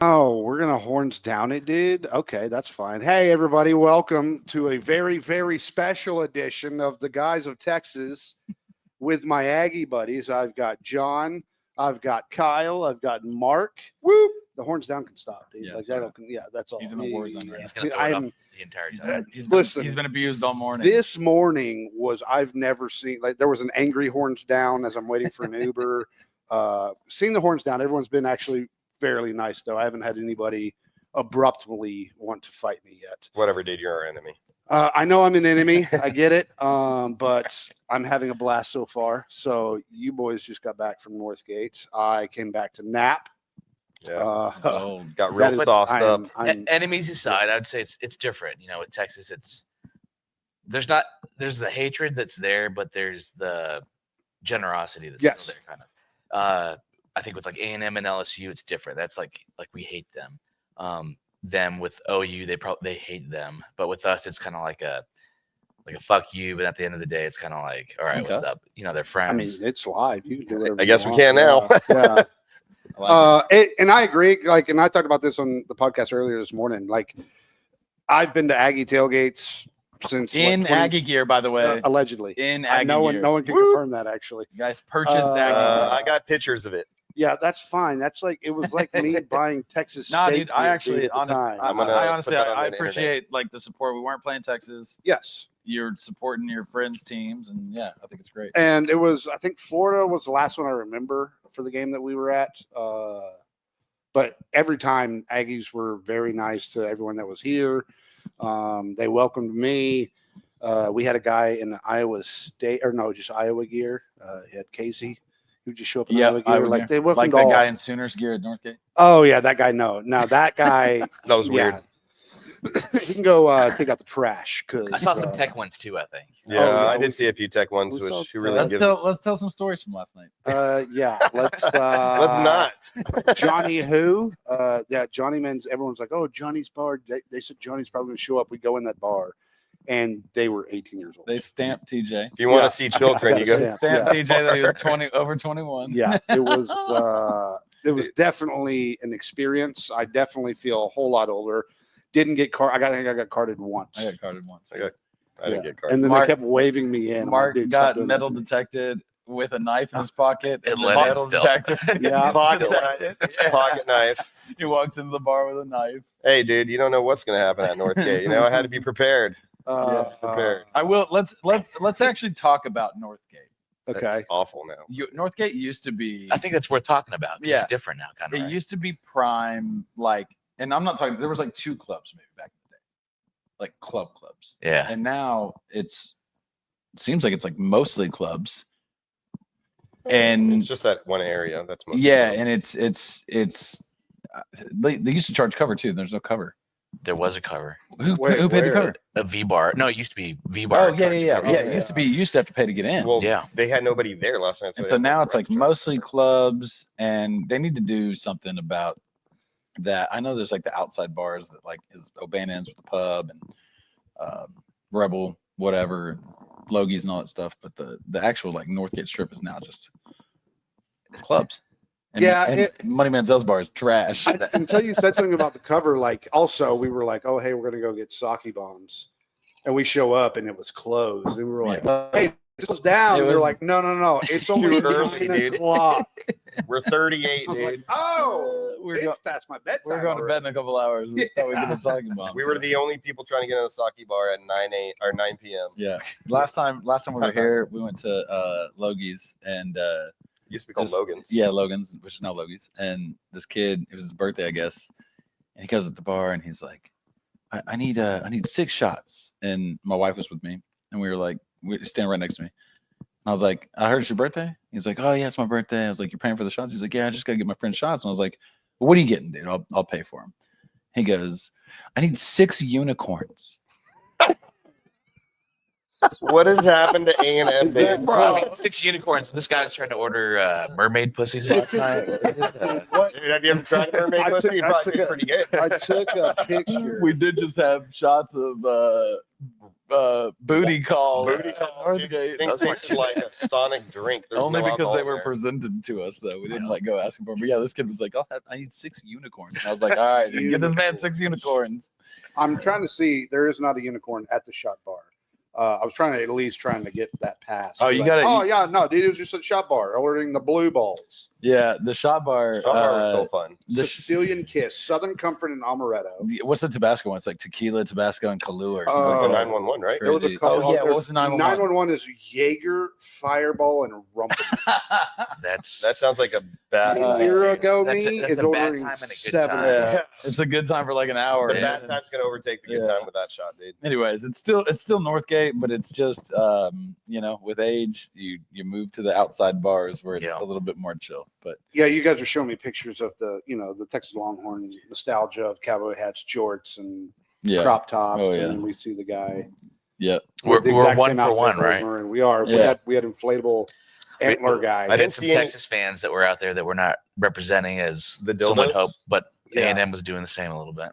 Oh, we're gonna horns down it, dude. Okay, that's fine. Hey, everybody, welcome to a very, very special edition of the Guys of Texas with my Aggie buddies. I've got John, I've got Kyle, I've got Mark. Woo! The horns down can stop, dude. Yeah, like sorry. that'll, yeah, that's all. He's in a war zone right He's now. going to throw it up the entire time. Listen, He's been abused all morning. This morning was I've never seen like there was an angry horns down as I'm waiting for an Uber. Seeing the horns down, everyone's been actually fairly nice though. I haven't had anybody abruptly want to fight me yet. Whatever, dude, you're our enemy. I know I'm an enemy. I get it. But I'm having a blast so far. So you boys just got back from Northgate. I came back to nap. Yeah. Oh, Got real sauced up. Enemies aside, I'd say it's different. You know, with Texas, there's the hatred that's there, but there's the generosity that's still there, kind of. I think with like A&M and LSU, it's different. That's like we hate them. Them with OU, they hate them, but with us, it's kind of like a fuck you. But at the end of the day, it's kind of like, all right, what's up? You know, they're friends. I mean, it's live. You can do whatever I guess you we want. can now. Yeah. And I agree. Like, and I talked about this on the podcast earlier this morning. Like, I've been to Aggie tailgates since in Aggie gear, by the way. Allegedly. In Aggie no gear. one can confirm that actually. You guys purchased Aggie gear. I got pictures of it. Yeah, that's fine. That's like it was like me buying Texas State. No, dude, I gear, actually, at the time. honestly, put that on I the appreciate like the support. We weren't playing Texas. Yes. You're supporting your friends' teams, and yeah, I think it's great. And it was, I think Florida was the last one I remember for the game that we were at. But every time Aggies were very nice to everyone that was here. They welcomed me. We had a guy in Iowa State, or no, just Iowa gear. He had Casey, who just showed up in Iowa gear. Like they welcomed that all. guy in Sooners gear at Northgate. Oh yeah, that guy. No, that guy. That was weird. He can go take out the trash. I saw some tech ones too, I think. Yeah, I did see a few tech ones, which really let's tell some stories from last night. Yeah, let's not. Johnny who? Yeah, Johnny Men's. Everyone's like, oh, Johnny's bar. They said Johnny's probably going to show up. We go in that bar, and they were 18 years old. They stamped TJ. If you want to see children, you go. Stamp TJ that he was over 21. Yeah, it was definitely an experience. I definitely feel a whole lot older. Didn't get carded. I think I got carded once. I got carded once. I didn't get carded. And then they kept waving me in. Mark got metal detected with a knife in his pocket. It metal detector. Yeah, pocket knife. He walks into the bar with a knife. Hey, dude, you don't know what's going to happen at Northgate. You know, I had to be prepared. Prepared. I will. Let's actually talk about Northgate. Okay. That's awful now. Northgate used to be. I think that's worth talking about. Yeah, it's different now, kind of. It used to be prime, like, and I'm not talking. There was like 2 clubs maybe back in the day, like clubs. Yeah. And now it seems like it's like mostly clubs. And it's just that one area that's mostly yeah, clubs. and it's they used to charge cover too. There's no cover. There was a cover. Who paid the cover? A V-bar. No, it used to be V-bar. Oh, yeah. It used to be. You used to have to pay to get in. Well, yeah. They had nobody there last night. So now it's like mostly clubs, and they need to do something about that. I know there's like the outside bars that like is O'Bannon's with the pub and Rebel, whatever, Logie's and all that stuff. But the actual like Northgate Strip is now just clubs. And Money Manziel's bar is trash. Until you said something about the cover, like also we were like, oh hey, we're gonna go get sake bombs, and we show up and it was closed, and we were like, hey, this goes down. And they're like, no, it's only early, dude. O'clock. We're 38, dude. Like, oh, it's past my bedtime. We're going to bed in a couple hours. We thought we get a sake bomb. We were the only people trying to get in the sake bar at 9 p.m. Yeah. Last time we were here, we went to Logie's and used to be called Logan's. Yeah, Logan's, which is now Logie's. And this kid, it was his birthday, I guess. And he goes at the bar and he's like, I need 6 shots. And my wife was with me, and we were standing right next to me. And I was like, I heard it's your birthday. He's like, oh yeah, it's my birthday. I was like, you're paying for the shots? He's like, yeah, I just gotta get my friend shots. And I was like, well, what are you getting, dude? I'll pay for him. He goes, I need 6 unicorns. What has happened to A&M, dude? Bro, 6 unicorns. This guy was trying to order mermaid pussies last night. What? Dude, have you ever tried mermaid pussy? You probably did pretty good. I took a picture. We did just have shots of booty call. Booty call. Northgate. Things tasted like a Sonic drink. There's Only no because alcohol they in were there. presented to us, though. We didn't like go asking for them. But yeah, this kid was like, I need 6 unicorns. And I was like, all right, get this man 6 unicorns. I'm trying to see. There is not a unicorn at the shot bar. I was trying to get that pass. Oh, you gotta- Oh yeah, no, dude, it was just a shot bar ordering the blue balls. Yeah, the shot bar. Shot bar was still fun. Sicilian Kiss, Southern Comfort, and Amaretto. What's the Tabasco one? It's like tequila, Tabasco, and Kahlua. Or something Oh, The like that. 911, right? There was a Crazy. couple. Oh yeah, what was the 911? 911 is Jaeger, Fireball, and Rumpel. That sounds like a bad. 10 year ago That's me a is bad ordering time and a good 7. time. Yeah, it's a good time for like an hour. The and bad it's- time's gonna overtake the good time with that shot, dude. Anyways, it's still Northgate, but it's just with age you move to the outside bars where it's a little bit more chill. But Yeah, you guys are showing me pictures of the Texas Longhorn nostalgia of cowboy hats, jorts, and crop tops, Oh, yeah. and then we see the guy. yeah, We're with the exact 1 same for outfit 1, over right? and we are. Yeah. We had inflatable antler guy. I We had didn't some see any- Texas fans that were out there that were not representing as The some would dildos? hope, but Yeah. A&M was doing the same a little bit.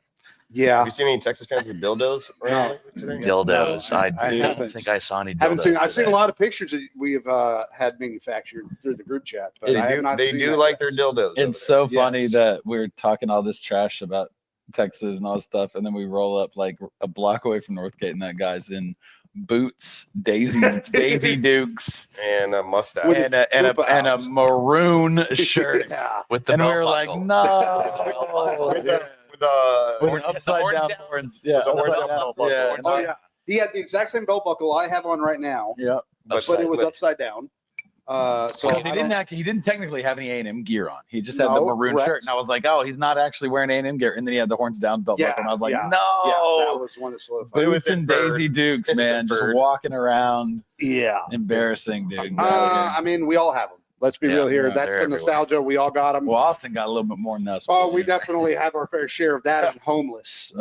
Yeah, Have you seen any Texas fans with dildos around today? Dildos. No, I I don't haven't. think I saw any dildos. haven't seen. I've seen a today. lot of pictures that we have had manufactured through the group chat, but I have not They seen do that like yet. their dildos. it's so funny Yes. that we're talking all this trash about Texas and all this stuff, and then we roll up like a block away from Northgate, and that guy's in boots, Daisy Dukes, and a mustache. With and a fupa and a out. maroon shirt. Yeah. with the And we belt were like, buckle. no. with the With Horn- an upside horns down down. horns. Yeah, the horns upside down down. belt buckle. Yeah, Horns Oh yeah, he had the exact same belt buckle I have on right now, yeah. but it was upside down. So He didn't technically have any A&M gear on. He just had the No, maroon correct. shirt, and I was like, oh, he's not actually wearing A&M gear. And then he had the horns down belt buckle, and I was like, yeah, no. yeah, that was one that solidified. It was Boots and inferred. Daisy Dukes, It's man, just inferred. walking around, Yeah, embarrassing, dude. I mean, we all have them. Let's be Yeah, real here. yeah, That's they're the everywhere. nostalgia. We all got them. Well, Austin got a little bit more than us. Oh, but, we you know. definitely have our fair share of that and homeless.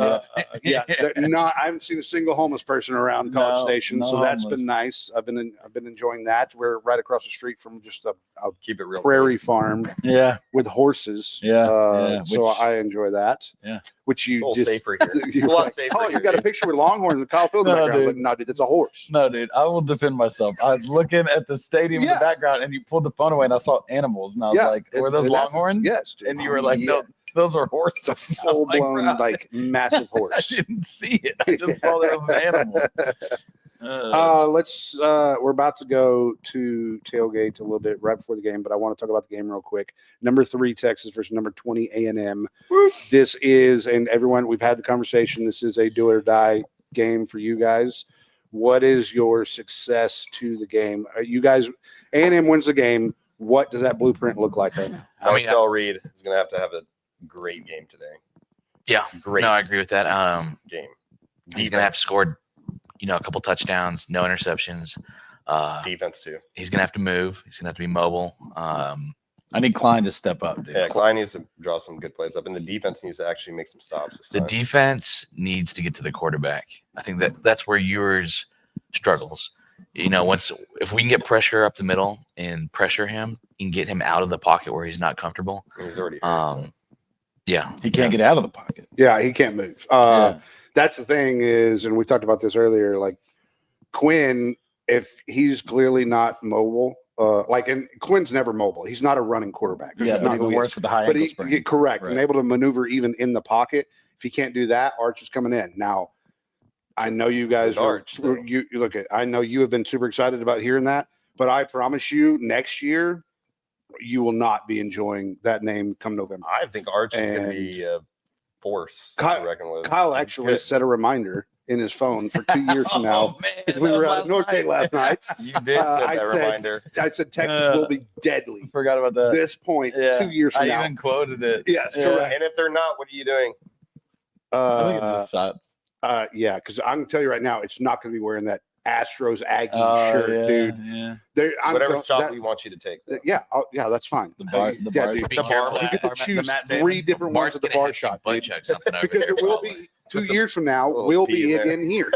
Yeah, I haven't seen a single homeless person around College No, Station, no so that's homeless. been nice. I've been enjoying that. We're right across the street from just a Keep it real. prairie farm Yeah, with horses. Yeah, So which- I enjoy that. Yeah. Which It's you a little just safer here. It's a you're lot like, safer. oh, here, you got a dude. picture with Longhorns and Kyle Field in the No, background. I was dude. like, no, dude, it's a horse. no, dude, I will defend myself. I was looking at the stadium in Yeah. the background, and you pulled the phone away, and I saw animals, and I was Yeah, like, it- were those it happens. Longhorns? Yes, dude. And you were like, Yeah. no, those are horses. It's a I was full like, blown, "Bro, like massive I horse. didn't see it. I just saw there was an animal. Let's we're about to go to tailgate a little bit right before the game, but I want to talk about the game real quick. Number 3 Texas versus number 20 A&M. This is, and everyone, we've had the conversation, this is a do or die game for you guys. What is your success to the game? Are you guys, A&M wins the game, what does that blueprint look like right now? I mean, Marcel Reed is going to have a great game today. Yeah, Great. no, I agree with that. Game. He's gonna have to score, a couple touchdowns, no interceptions. Defense too. He's gonna have to move. He's gonna have to be mobile. I need Klein to step up, dude. Yeah, Klein needs to draw some good plays up, and the defense needs to actually make some stops. This The time. defense needs to get to the quarterback. I think that's where yours struggles. If we can get pressure up the middle and pressure him and get him out of the pocket where he's not comfortable. He's already hurt, so. Yeah, He can't get out of the pocket. Yeah, he can't move. Yeah. That's the thing is, and we talked about this earlier, like Quinn, if he's clearly not mobile, and Quinn's never mobile. He's not a running quarterback. That's Yeah, just but not even who he is. worse with the high But ankle he sprain. correct Right. and able to maneuver even in the pocket. If he can't do that, Arch is coming in. Now, I know you guys With Arch, though. you look at. I know you have been super excited about hearing that, but I promise you, next year you will not be enjoying that name come November. I think Arch is going to And be a force Kyle- to reckon with. Kyle He's actually good. set a reminder in his phone for 2 years from now. Oh, man, Because we that were was out at Northgate last night. You did I set that said- reminder. I said Texas will be deadly. Forgot about that. This point, Yeah. 2 years from I now. even quoted it. Yes, Yeah. correct. And if they're not, what are you doing? I think it's shots. Yeah, because I can tell you right now, it's not going to be wearing that Astros Aggie Oh, shirt, yeah, dude. Yeah. Whatever shot we want you to take. Yeah, yeah, that's fine. The bar, the Yeah, bar, dude, Be the careful. bar, you get to the choose Matt 3 Damon. different Bart's ones at the gonna bar have to shot, butt dude. check something over Because there. it will be probably. 2 Some- years from now. little Will pee be in it there. in here?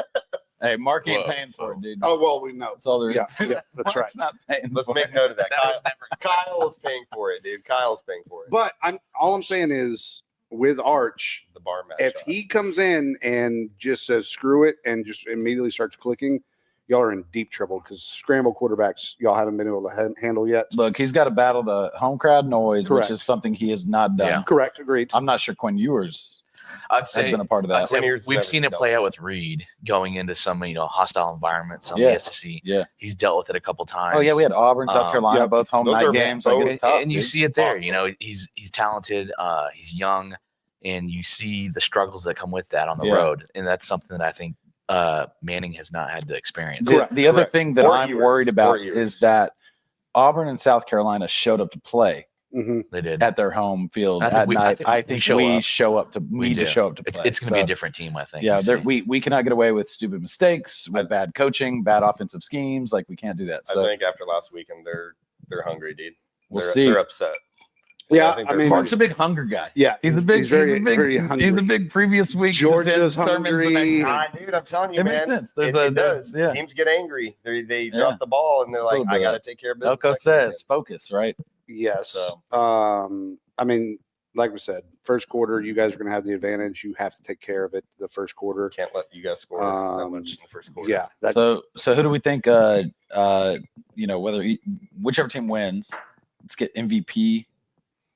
Hey, Mark ain't Whoa. paying for it, dude. Oh well, we know. That's all there is. Yeah, to it. yeah, that's Mark's right. Not paying Let's for make it. note of that. That was never Kyle is paying for it, dude. Kyle's paying for it. But all I'm saying is, with Arch, The bar match. if he comes in and just says screw it and just immediately starts clicking, y'all are in deep trouble because scramble quarterbacks y'all haven't been able to handle yet. Look, he's got to battle the home crowd noise, Correct. which is something he has not done. Yeah. Correct, agreed. I'm not sure Quinn Ewers I'd has say been a part of that. we've seen it play out with Reed going into some hostile environments on Yeah. the SEC. Yeah. He's dealt with it a couple times. Oh yeah, we had Auburn, South Carolina, Yep. both home Those night are games. both- Like, it's tough, and you dude. see it there. Awesome. He's talented. He's young, and you see the struggles that come with that on the Yeah. road, and that's something that I think Manning has not had to experience. The other thing that Or I'm Ewers. worried about Or Ewers. is that Auburn and South Carolina showed up to play Mm-hmm. They did. at their home field I think at we- I night. think I we think show we up. show up to We need to do. show up to play. It's going to be a So, different team, I think. Yeah, you see. we cannot get away with stupid mistakes, with bad coaching, bad offensive schemes. Like we can't do that. So I think after last weekend, they're hungry, dude. we'll see. They're upset. Yeah, think I they're mean, Mark's a big hunger guy. yeah, He's a big. He's very, he's a big, very hungry. He's a big previous week. Georgia's determines the hungry. next game. Nah, dude, I'm telling you, It makes man. sense. There's It does. Yeah. Teams get angry. They Yeah. drop the ball and they're It's a like, little bit I of got to that. take care of business. Elko next weekend." says focus, right? Yes. So. I mean, like we said, first quarter, you guys are going to have the advantage. You have to take care of it the first quarter. Can't let you guys score that Um, much in the first quarter. Yeah. That, So who do we think? Whichever team wins, let's get MVP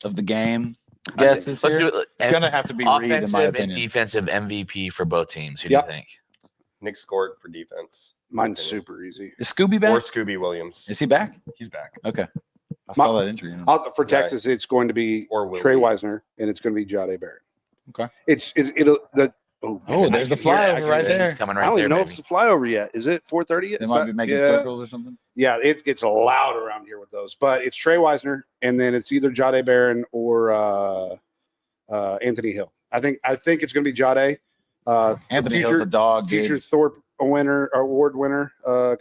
of the game. Let's Guesses do here. it. It's gonna have to be Reed, in my Offensive and opinion. defensive MVP for both teams. Who Yep. do you think? Nick scored for defense. mine's super easy. Is Scooby Or back? Scooby Williams. Is he back? He's back. Okay. I saw that injury. For Texas, it's going to be Or Willie. Trey Wisner, and it's going to be Jade Barrett. Okay. It'll the. Oh, Oh, there's the flyover right there. He's coming I right don't there, even know if baby. it's a flyover yet. Is it 4:30 yet? They It's might not- be making yeah. circles or something. Yeah, it gets loud around here with those, but it's Trey Wisner, and then it's either Jade Barron or Anthony Hill. I think it's going to be Jade. Anthony Hill's a dog, dude. future Thorpe award winner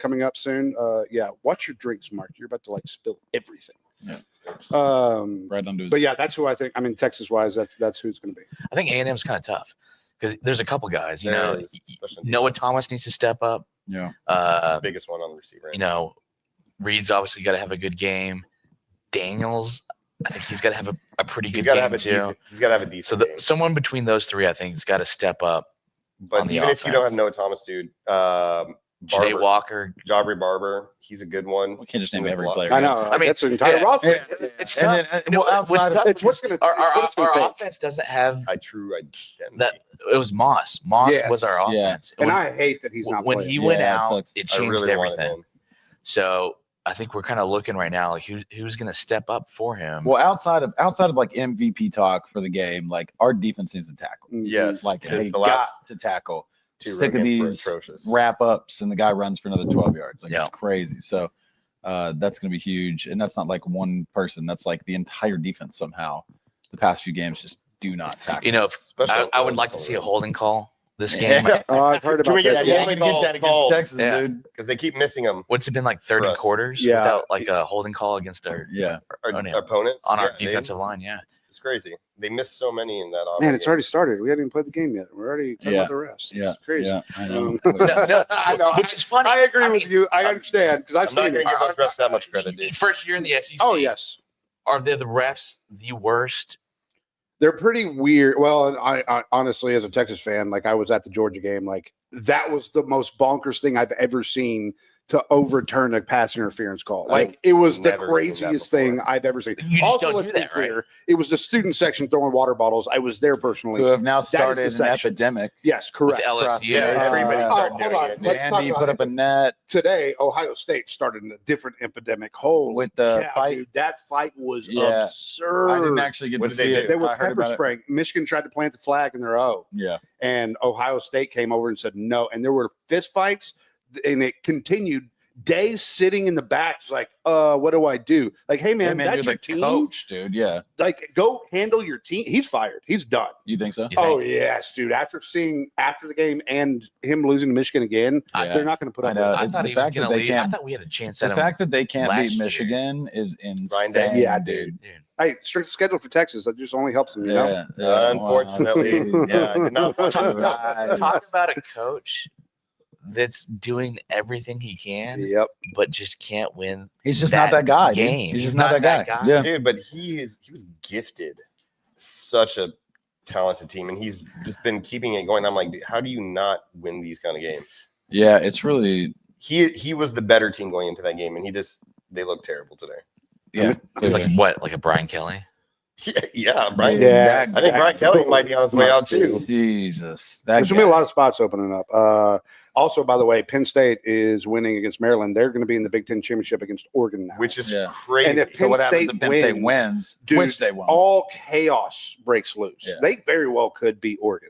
coming up soon. Yeah, watch your drinks, Mark. You're about to like spill everything. Yeah. But Right under his. yeah, that's who I think. I mean, Texas wise, that's who it's going to be. I think A&M's kind of tough because there's a couple guys. There is, especially on Noah defense. Thomas needs to step up. Yeah. The biggest one on the receiver. Reed's obviously got to have a good game. Daniels, I think he's got to have a pretty He's good got to game have a too. decent. He's got to have a So decent game. someone between those three, I think, has got to step up. But on the even if you don't offense. have Noah Thomas, dude, Jay Barber. Walker. Jabri Barber, he's a good one. We can't just name He was every blocked. player. I know. I mean, that's an entire yeah, roster. Yeah. It's And tough. then, well, outside of- It's what's going to. Our offense doesn't have True identity. that. It was Moss. Moss Yes. was our Yeah. offense. And When- I hate that he's not when playing. he went Yeah, it out, sucks. it I changed really wanted everything. him. So I think we're kind of looking right now, like who's going to step up for him. Well, outside of like MVP talk for the game, like our defense needs to tackle. Yes, Like because they the got last to tackle. two Sick of games were these atrocious. wrap ups and the guy runs for another 12 yards. Like Yeah. it's crazy. So that's going to be huge. And that's not like one person. That's like the entire defense somehow. The past few games just do not tackle. You know, Especially I would like to see a holding call this game. Yeah. Oh, I've heard Can about we get that. the Yeah. holding get call that against called? Texas, Yeah. dude. because they keep missing them. What's it been like 30 For us. quarters Yeah. without like a holding call against our Yeah. Our Oh, yeah. opponents on our Yeah, they- defensive line? Yeah. It's crazy. They missed so many in that. Man, it's already started. We haven't even played the game yet. We're already talking Yeah. about the refs. Yeah. It's crazy. Yeah. I know. Um, No, I know. which is funny. I agree I with mean, you. I understand because I've I'm not seen going it. to give those refs that much credit, dude. First year in the SEC. Oh yes, Are they the refs the worst? they're pretty weird. Well, and I honestly, as a Texas fan, like I was at the Georgia game, like that was the most bonkers thing I've ever seen to overturn a pass interference call. Like it was the never seen that craziest before. thing I've ever seen. You just Also, don't let's do be that, right? clear, it was the student section throwing water bottles. I was there personally. Who have now the started an section. epidemic. Yes, With correct. LSU? Yeah, everybody Oh, started hold doing on. it. Let's talk Andy about put it. up a net Today, Ohio State started in a different epidemic. Holy with the cow, fight. dude, that fight was Yeah. absurd. I didn't actually get What to did they see do? it. They were I heard pepper about it. spraying. Michigan tried to plant the flag in their O, Yeah. and Ohio State came over and said no. And there were fist fights, and it continued. Days sitting in the back, was like, what do I do? Like, hey man, Yeah, that's you're your the team. coach, dude. Yeah. Like, go handle your team. He's fired. He's done. You think so? You think? Oh yes, dude. After seeing after the game and him losing to Michigan again, Yeah. they're not going to put I up. know. with I it. thought the he was fact that going to they leave. I can't- thought we had a chance The at him. fact that they can't last beat year. Michigan is insane. Ryan Day? Yeah, Dude. Hey, strength of schedule for Texas. That just only helps them. You know. Yeah. yeah. Unfortunately, Wow. yeah, I did not watch Talk, it. talk about a coach that's doing everything he can, Yep. but just can't win. He's just that not that guy. dude. game. He's He's just not that guy. Yeah. Dude, but he was gifted such a talented team, and he's just been keeping it going. I'm like, how do you not win these kind of games? Yeah, it's really. He was the better team going into that game, and they look terrible today. Yeah, It's like what, like a Brian Kelly? Yeah, Brian. Yeah, I think Brian Kelly might be on his way out too. Jesus, There's gonna be a lot of spots opening up. Also, by the way, Penn State is winning against Maryland. They're going to be in the Big Ten championship against Oregon now, Which is Yeah. crazy. And if So what happens State if Penn State wins? dude, Which they won't. all chaos breaks loose. Yeah. They very well could be Oregon.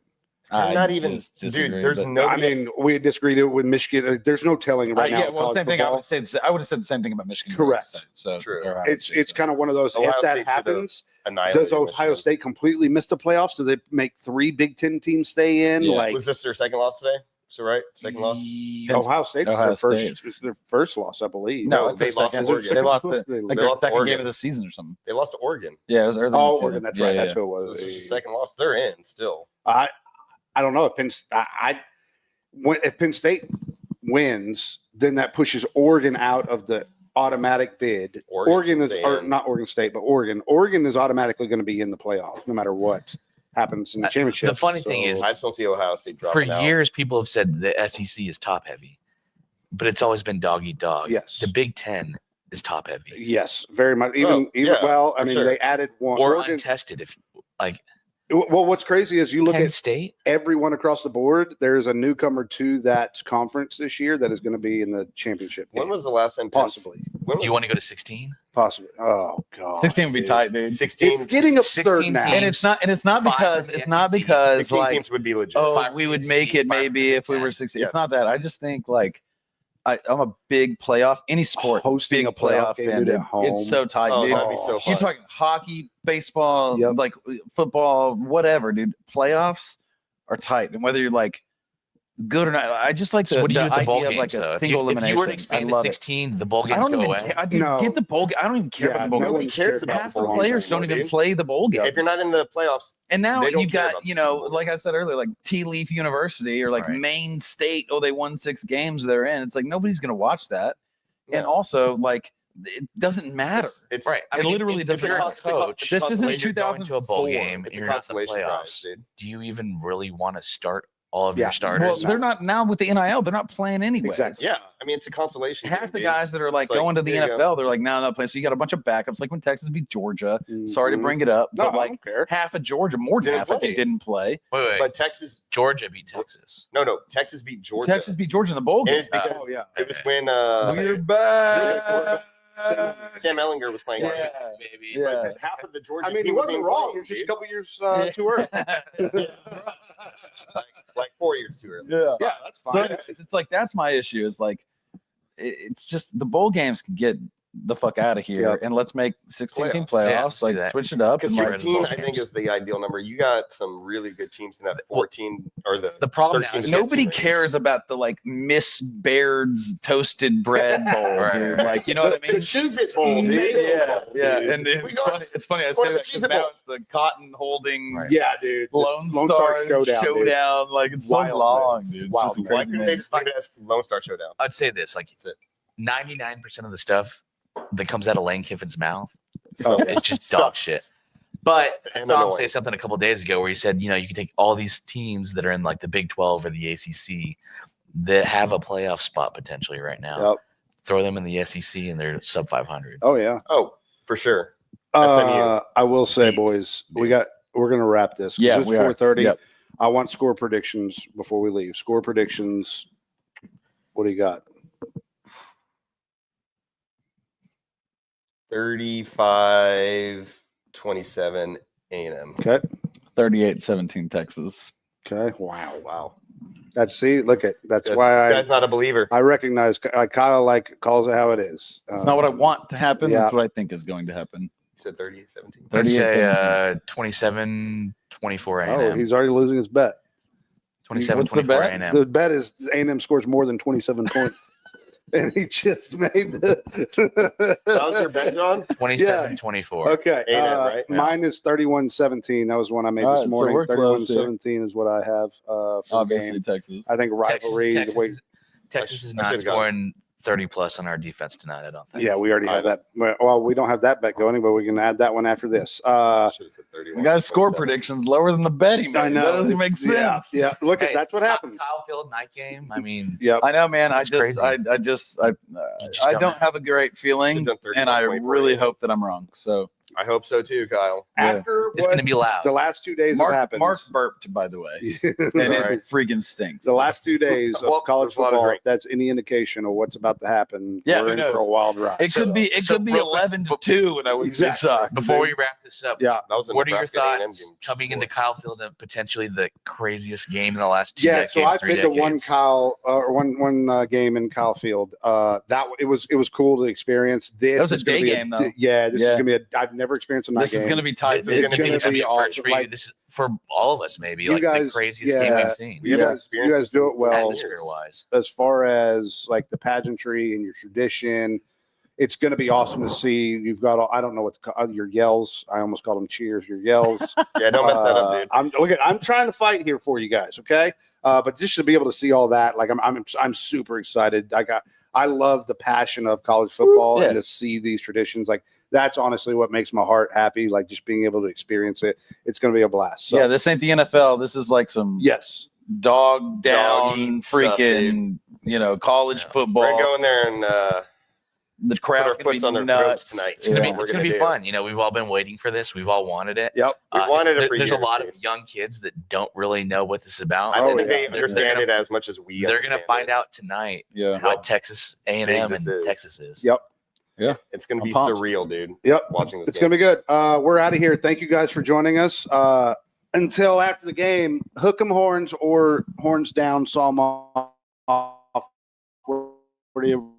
They're not even, just dude. disagree, There's but- no. I mean, we disagreed with Michigan. There's no telling right now. Yeah, in well, college same thing. football. I would have said the same thing about Michigan. Correct. So True. or Ohio It's State, so. kind of one of those. Ohio If State that should've happens, annihilated does Ohio Michigan. State completely miss the playoffs? Do they make 3 Big Ten teams stay in? Yeah. Like Was this their second loss today? So right, second loss. Ohio State, Ohio it's their first loss, I believe. No, No, it's they their lost second. to Oregon. They lost They like They their lost to second Oregon. game of the season or something. They lost to Oregon. Yeah, it was early. in the Oh, season. Oregon, that's Yeah, right. yeah, That's who it So was. this is the second loss. They're in still. I don't know if if Penn State wins, then that pushes Oregon out of the automatic bid. Oregon is or not Oregon State, but Oregon. Oregon is automatically going to be in the playoff no matter what happens in the championship. The funny thing is, I just don't see Ohio State for dropping out. years, people have said the SEC is top heavy, but it's always been dog eat dog. Yes. The Big Ten is top heavy yes, very much. yeah, Well, I for mean, sure. they added one. or Oregon, untested. If like well, what's crazy is you look Penn at State, everyone across the board. There's a newcomer to that conference this year that is going to be in the championship. When game. was the last time? Penn- possibly? When do you want to go to 16? Possibly. Oh God. 16 would be dude. tight, dude. 16? It's getting absurd 16 now. teams. And it's not Five because from the it's not SEC. because 16 like teams would be legit. oh Five we from would the make SEC, it 5 maybe from the if we were Big 16. Yes. It's not that. I just think like I'm a big playoff any sport Hosting big a playoff game, fan. dude, at Dude. home. It's so tight, Oh, dude. that'd be so fun. You're talking hockey, baseball, Yep. like football, whatever, dude. Playoffs are tight, and whether you're like good or not, I just like So the, what do you the do with the bowl idea of games? like though? a If single you elimination. were to I expand to love it. 16, the bowl I games don't go even away. care. Dude, No. get the bowl. I don't even care Yeah, about the bowl. nobody games. cares about Half the the bowl players games don't even dude. play the bowl games. If you're not in the playoffs, And now They don't you've care got, about you the know, bowl like I said earlier, like Tea Leaf University or like Right. Maine State. Oh, they won 6 games they're in. It's like nobody's going to watch that. And No. also, like, it doesn't matter. it's Right. I It mean, literally if doesn't you're matter. a coach, This isn't when you're going to a bowl 2004. game, it's and a you're not in the consolation prize, playoffs. dude. Do you even really want to start all of Yeah. your starters? Well, they're not now with the NIL. They're not playing anyway. Exactly. Yeah, I mean it's a consolation. Half game, the dude. guys that are like It's like, going to the here you go. NFL, they're like, no, not playing. So you got a bunch of backups, like when Texas beat Georgia. Sorry to Mhm. bring it up, No, but I like don't care. half of Georgia, more than Didn't half, I think, play. didn't play. Wait. But Texas, Georgia beat Texas. no, Texas beat Georgia. Texas beat Georgia in the bowl And game. it's because Oh yeah. it was when We're back. Sam Ellinger was playing. Yeah. Baby. Yeah. But half of the Georgia I mean, he team wasn't even wrong. playing, It's just a dude. couple years too early. like 4 years too early. Yeah. Yeah, that's So fine. it's like that's my issue. Is like it's just the bowl games can get the fuck out of here Yep. and let's make 16 team Playoffs. Yeah, playoffs. let's do Like that. switch it up. Because And like, 16, bowl I think, games. is the ideal number. You got some really good teams in that 14 or the The problem now 13 is to nobody 15 range. cares about the like Miss Baird's toasted bread bowl. Right. Dude. Like you know what I The mean? Cheez-It Bowl, dude. Yeah. Dude. And We it's got- funny. It's funny. I Or say the that 'cause Cheez-It now Bowl. it's the cotton holding Right. Yeah, dude. Lone Lone Star Showdown. dude. Like it's so Wild, long, man. dude. It's Wild, just a man. Why crazy couldn't name. they just leave it as Lone Star Showdown? I'd say this: like That's it. 99% of the stuff that comes out of Lane Kiffin's mouth, So it's just dog sucks. shit. But I And saw him annoying. say something a couple days ago where he said, you know, you can take all these teams that are in like the Big 12 or the ACC that have a playoff spot potentially right now, Yep. throw them in the SEC and they're sub 500. Oh yeah. Oh, for sure. SMU. I will say, Beat, boys, dude. we're gonna wrap this. 'Cause Yeah, it's we are. 4:30. Yep. I want score predictions before we leave. Score predictions. What do you got? 35-27 A&M. Okay. 38-17 Texas. Okay. Wow. That's that's This why guy's not a believer. I recognize Kyle calls it how it is. It's not what I want to happen. yeah. That's what I think is going to happen. You said 38-17. I'd 38, say 27-24 Oh, A&M. he's already losing his bet. 27-24 what's the bet? A&M. The bet is A&M scores more than 27 points. And he just made the. That was your bet, John? 27-24. Okay. A&M, right? Yeah. Mine is 31-17. That was one I made All right, this so morning. we're close here. 31-17 is what I have for Obviously, the game. Texas. I think rivalry. Texas, the way, Texas is I not should've gone. scoring 30 plus on our defense tonight. I don't think. Yeah, we already have that. Well, we don't have that bet going, but we can add that one after this. We got score predictions lower than the betting. I know. That doesn't make sense. Yeah. Look at that's what happens. Kyle Field night game. I mean, I know, man. I crazy. don't have a great feeling, and I really hope that I'm wrong. So I hope so too, Kyle. After it's going to be loud. The last 2 days have happened. Mark burped, by the way, and it freaking stinks. The last 2 days of college there's a lot of football, drink. if that's any indication of what's about to happen. Yeah, we're who in knows? for a wild ride. It could be 11-2, and I would be shocked. Before we wrap this up, Yeah. That was a what are your Nebraska A&M thoughts game. coming into Kyle Field and potentially the craziest game in the last 2 decades? So I've 3 been to one decades? one game in Kyle Field. It was cool to experience. This That was a is gonna day be game, though. This is gonna be I've never experienced a night This game. is going to be tight. This is It's gonna gonna be be awesome. for you. This is for all of us, maybe like the craziest game we've seen. We haven't You experienced guys this do in it well. Atmosphere wise, As far as like the pageantry and your tradition, it's going to be awesome to see. You've got I don't know what your yells. I almost called them cheers. Your yells. Yeah, don't mess that up, dude. I'm trying to fight here for you guys, okay? But just to be able to see all that, like I'm super excited. I love the passion of college football and to see these traditions. Like that's honestly what makes my heart happy. Like just being able to experience it. It's going to be a blast. So, this ain't the NFL. This is like some dog down freaking college football. We're gonna go in there and the crowd put our foots on their throats tonight. it's gonna be fun. We've all been waiting for this. We've all wanted it. Yep, we wanted it for There's years, a lot dude. of young kids that don't really know what this is about. I don't think They're they understand it as much as we. They're gonna find out tonight what Texas A&M and Texas is. Yep. Yeah, it's gonna be surreal, dude. Yep, watching this. It's gonna be good. We're out of here. Thank you guys for joining us. Until after the game, hook 'em horns or horns down, saw 'em off. Where do you